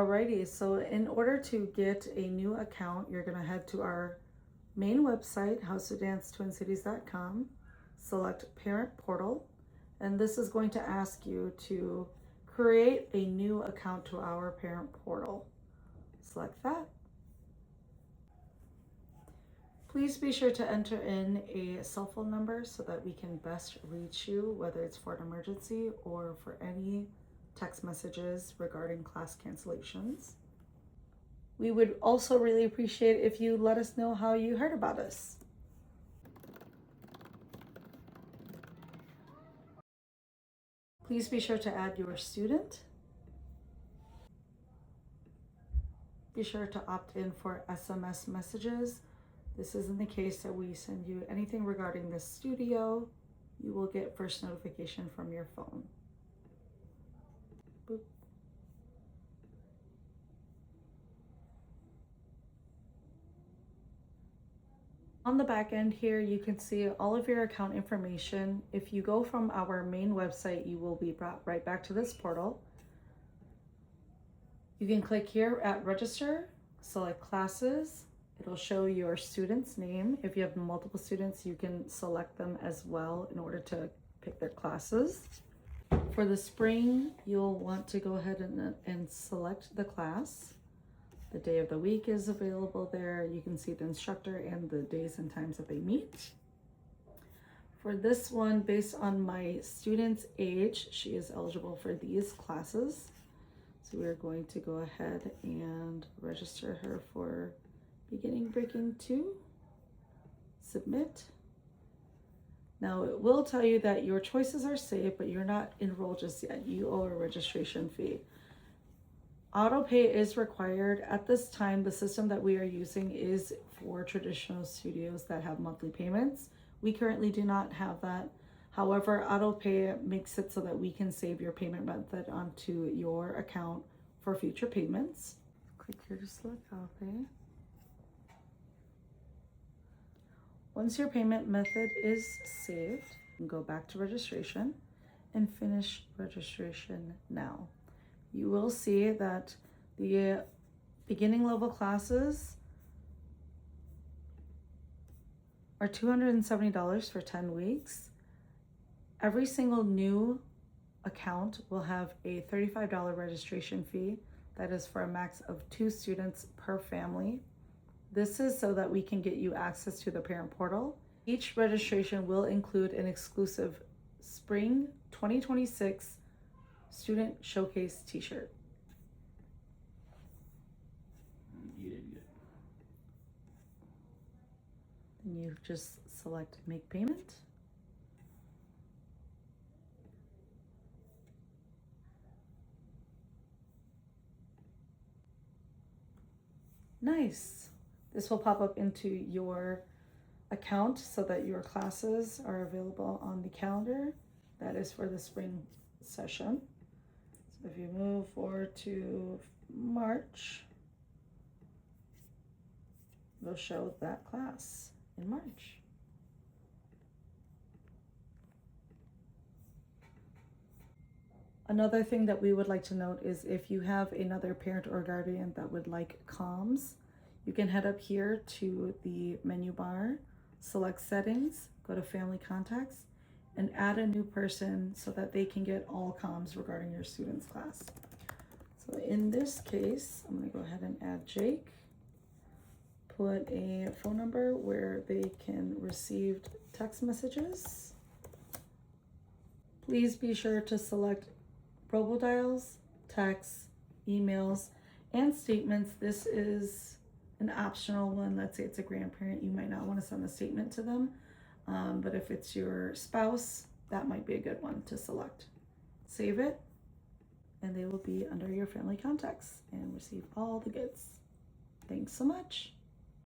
Alrighty, so in order to get a new account, you're gonna head to our main website, howsodancetwincities.com, select Parent Portal, and this is going to ask you to create a new account to our Parent Portal. Select that. Please be sure to enter in a cell phone number so that we can best reach you, whether it's for an emergency or for any text messages regarding class cancellations. We would also really appreciate if you let us know how you heard about us. Please be sure to add your student. Be sure to opt in for SMS messages. This isn't the case that we send you anything regarding the studio. You will get first notification from your phone. Boop. On the back end here, you can see all of your account information. If you go from our main website, you will be brought right back to this portal. You can click here at register, select classes. It'll show your student's name. If you have multiple students, you can select them as well in order to pick their classes. For the spring, you'll want to go ahead and select the class. The day of the week is available there. You can see the instructor and the days and times that they meet. For this one, based on my student's age, she is eligible for these classes. So we're going to go ahead and register her for beginning breaking 2. Submit. Now it will tell you that your choices are saved, but you're not enrolled just yet. You owe a registration fee. Auto pay is required. At this time, the system that we are using is for traditional studios that have monthly payments. We currently do not have that. However, auto pay makes it so that we can save your payment method onto your account for future payments. Click here to select auto pay. Once your payment method is saved, you can go back to registration and finish registration now. You will see that the beginning level classes are $270 for 10 weeks. Every single new account will have a $35 registration fee. That is for a max of 2 students per family. This is so that we can get you access to the parent portal. Each registration will include an exclusive spring 2026 student showcase t-shirt. You did good. Then you just select make payment. Nice. This will pop up into your account so that your classes are available on the calendar. That is for the spring session. So if you move forward to March, it'll show that class in March. Another thing that we would like to note is if you have another parent or guardian that would like comms, you can head up here to the menu bar, select settings, go to family contacts, and add a new person so that they can get all comms regarding your student's class. So in this case, I'm going to go ahead and add Jake, put a phone number where they can receive text messages. Please be sure to select robodials, texts, emails, and statements. This is an optional one. Let's say it's a grandparent, you might not want to send a statement to them, but if it's your spouse, that might be a good one to select. Save it, and they will be under your family contacts and receive all the goods. Thanks so much.